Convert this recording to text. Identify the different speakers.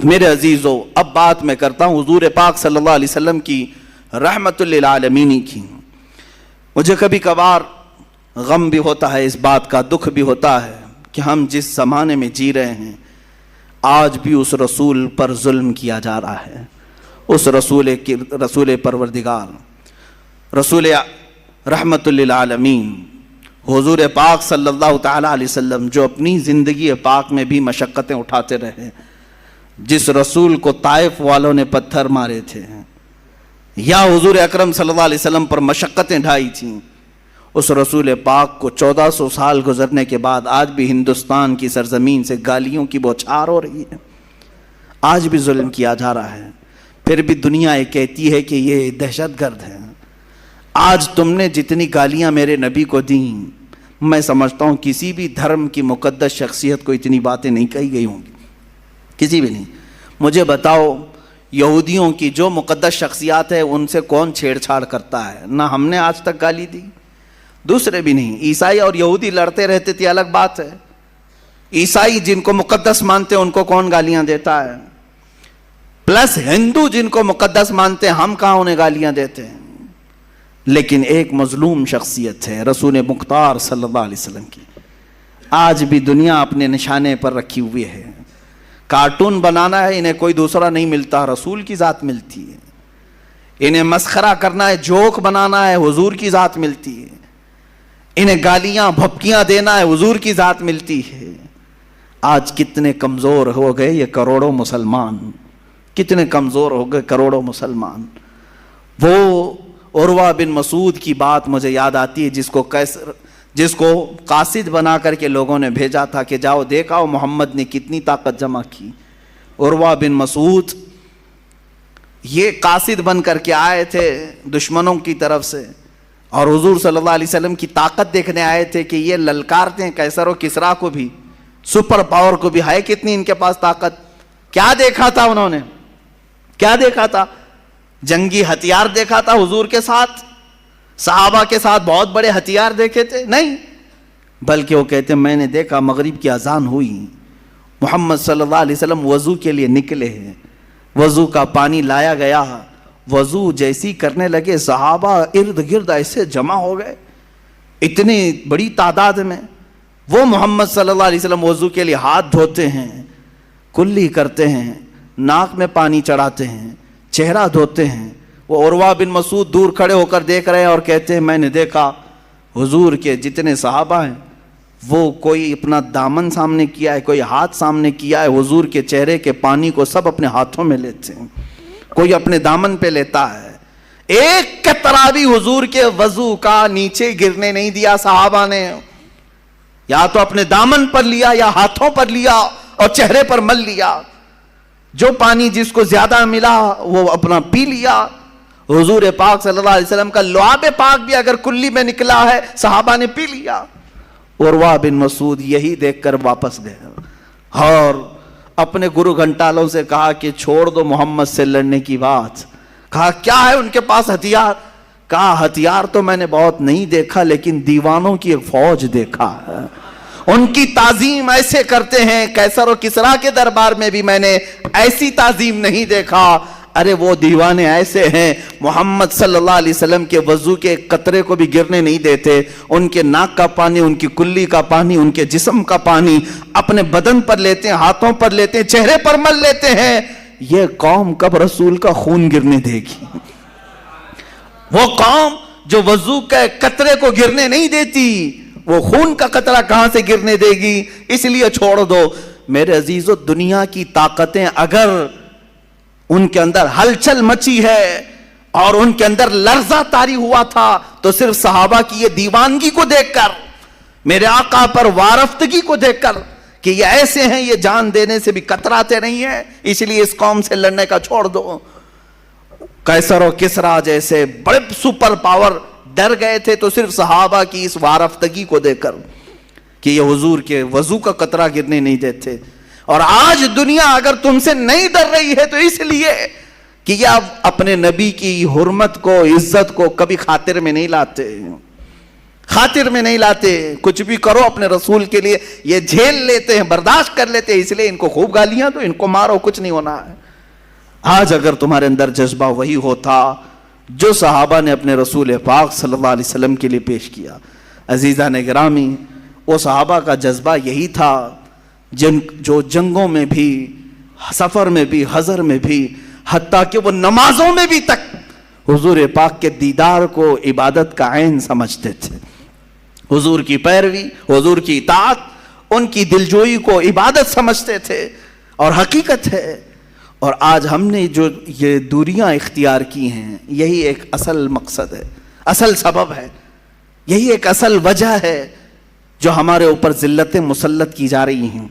Speaker 1: میرے عزیزو، اب بات میں کرتا ہوں حضور پاک صلی اللہ علیہ وسلم کی رحمت للعالمین کی۔ مجھے کبھی کبھار غم بھی ہوتا ہے، اس بات کا دکھ بھی ہوتا ہے کہ ہم جس زمانے میں جی رہے ہیں آج بھی اس رسول پر ظلم کیا جا رہا ہے، اس رسول پروردگار، رسول رحمت للعالمین حضور پاک صلی اللہ تعالیٰ علیہ وسلم، جو اپنی زندگی پاک میں بھی مشقتیں اٹھاتے رہے، جس رسول کو طائف والوں نے پتھر مارے تھے یا حضور اکرم صلی اللہ علیہ وسلم پر مشقتیں ڈھائی تھیں، اس رسول پاک کو 1400 سال گزرنے کے بعد آج بھی ہندوستان کی سرزمین سے گالیوں کی بوچھار ہو رہی ہے، آج بھی ظلم کیا جا رہا ہے، پھر بھی دنیا یہ کہتی ہے کہ یہ دہشت گرد ہے۔ آج تم نے جتنی گالیاں میرے نبی کو دیں، میں سمجھتا ہوں کسی بھی دھرم کی مقدس شخصیت کو اتنی باتیں نہیں کہی گئی ہوں گی، کسی بھی نہیں۔ مجھے بتاؤ یہودیوں کی جو مقدس شخصیات ہے ان سے کون چھیڑ چھاڑ کرتا ہے؟ نہ ہم نے آج تک گالی دی، دوسرے بھی نہیں۔ عیسائی اور یہودی لڑتے رہتے تھے، الگ بات ہے، عیسائی جن کو مقدس مانتے ہیں ان کو کون گالیاں دیتا ہے؟ پلس ہندو جن کو مقدس مانتے ہیں، ہم کہاں انہیں گالیاں دیتے ہیں؟ لیکن ایک مظلوم شخصیت ہے رسول مختار صلی اللہ علیہ وسلم کی، آج بھی دنیا اپنے نشانے پر رکھی ہوئی ہے۔ کارٹون بنانا ہے انہیں کوئی دوسرا نہیں ملتا، رسول کی ذات ملتی ہے۔ انہیں مسخرہ کرنا ہے، جوک بنانا ہے، حضور کی ذات ملتی ہے۔ انہیں گالیاں بھپکیاں دینا ہے، حضور کی ذات ملتی ہے۔ آج کتنے کمزور ہو گئے یہ کروڑوں مسلمان، کتنے کمزور ہو گئے کروڑوں مسلمان۔ وہ عروہ بن مسعود کی بات مجھے یاد آتی ہے، جس کو قاصد بنا کر کے لوگوں نے بھیجا تھا کہ جاؤ دیکھاؤ محمد نے کتنی طاقت جمع کی۔ عروہ بن مسعود یہ قاصد بن کر کے آئے تھے دشمنوں کی طرف سے، اور حضور صلی اللہ علیہ وسلم کی طاقت دیکھنے آئے تھے کہ یہ للکارتے ہیں قیصر و کسریٰ کو بھی، سپر پاور کو بھی، ہے کتنی ان کے پاس طاقت۔ کیا دیکھا تھا انہوں نے؟ کیا دیکھا تھا؟ جنگی ہتھیار دیکھا تھا حضور کے ساتھ؟ صحابہ کے ساتھ بہت بڑے ہتھیار دیکھے تھے؟ نہیں، بلکہ وہ کہتے ہیں میں نے دیکھا مغرب کی اذان ہوئی، محمد صلی اللہ علیہ وسلم وضو کے لیے نکلے ہیں، وضو کا پانی لایا گیا، وضو جیسی کرنے لگے صحابہ ارد گرد ایسے جمع ہو گئے اتنی بڑی تعداد میں۔ وہ محمد صلی اللہ علیہ وسلم وضو کے لیے ہاتھ دھوتے ہیں، کلی کرتے ہیں، ناک میں پانی چڑھاتے ہیں، چہرہ دھوتے ہیں۔ وہ عروہ بن مسعود دور کھڑے ہو کر دیکھ رہے ہیں اور کہتے ہیں میں نے دیکھا حضور کے جتنے صحابہ ہیں وہ کوئی اپنا دامن سامنے کیا ہے، کوئی ہاتھ سامنے کیا ہے، حضور کے چہرے کے پانی کو سب اپنے ہاتھوں میں لیتے ہیں، کوئی اپنے دامن پہ لیتا ہے۔ ایک قطرہ بھی حضور کے وضو کا نیچے گرنے نہیں دیا صحابہ نے، یا تو اپنے دامن پر لیا یا ہاتھوں پر لیا اور چہرے پر مل لیا، جو پانی جس کو زیادہ ملا وہ اپنا پی لیا۔ حضور پاک صلی اللہ علیہ وسلم کا لعاب پاک بھی اگر کلی میں نکلا ہے صحابہ نے پی لیا۔ عروہ بن مسعود یہی دیکھ کر واپس گئے اور اپنے گرو گھنٹالوں سے کہا کہ چھوڑ دو محمد سے لڑنے کی بات۔ کہا کیا ہے ان کے پاس ہتھیار؟ کہا ہتھیار تو میں نے بہت نہیں دیکھا لیکن دیوانوں کی ایک فوج دیکھا ہے، ان کی تعظیم ایسے کرتے ہیں، قیصر و کسریٰ کے دربار میں بھی میں نے ایسی تعظیم نہیں دیکھا۔ ارے وہ دیوانے ایسے ہیں محمد صلی اللہ علیہ وسلم کے وضو کے قطرے کو بھی گرنے نہیں دیتے، ان کے ناک کا پانی، ان کی کلی کا پانی، ان کے جسم کا پانی اپنے بدن پر لیتے ہیں، ہاتھوں پر لیتے ہیں، چہرے پر مل لیتے ہیں۔ یہ قوم کب رسول کا خون گرنے دے گی؟ وہ قوم جو وضو کے قطرے کو گرنے نہیں دیتی، وہ خون کا قطرہ کہاں سے گرنے دے گی؟ اس لیے چھوڑ دو۔ میرے عزیزو، دنیا کی طاقتیں اگر ان کے اندر ہلچل مچی ہے اور ان کے اندر لرزہ طاری ہوا تھا تو صرف صحابہ کی یہ دیوانگی کو دیکھ کر، میرے آقا پر وارفتگی کو دیکھ کر کہ یہ ایسے ہیں، یہ جان دینے سے بھی کتراتے نہیں ہیں، اس لیے اس قوم سے لڑنے کا چھوڑ دو۔ قیصر و کسریٰ جیسے بڑے سپر پاور ڈر گئے تھے تو صرف صحابہ کی اس وارفتگی کو دیکھ کر کہ یہ حضور کے وضو کا قطرہ گرنے نہیں دیتے۔ اور آج دنیا اگر تم سے نہیں ڈر رہی ہے تو اس لیے کہ یہ اپنے نبی کی حرمت کو، عزت کو کبھی خاطر میں نہیں لاتے، خاطر میں نہیں لاتے. کچھ بھی کرو اپنے رسول کے لیے, یہ جھیل لیتے ہیں, برداشت کر لیتے ہیں, اس لیے ان کو خوب گالیاں دو, ان کو مارو, کچھ نہیں ہونا ہے. آج اگر تمہارے اندر جذبہ وہی ہوتا جو صحابہ نے اپنے رسول پاک صلی اللہ علیہ وسلم کے لیے پیش کیا. عزیزان گرامی, وہ صحابہ کا جذبہ یہی تھا جو جنگوں میں بھی, سفر میں بھی, حضر میں بھی, حتیٰ کہ وہ نمازوں میں بھی تک حضور پاک کے دیدار کو عبادت کا عین سمجھتے تھے. حضور کی پیروی, حضور کی اطاعت, ان کی دلجوئی کو عبادت سمجھتے تھے اور حقیقت ہے. اور آج ہم نے جو یہ دوریاں اختیار کی ہیں, یہی ایک اصل مقصد ہے, اصل سبب ہے, یہی ایک اصل وجہ ہے جو ہمارے اوپر ذلتیں مسلط کی جا رہی ہیں.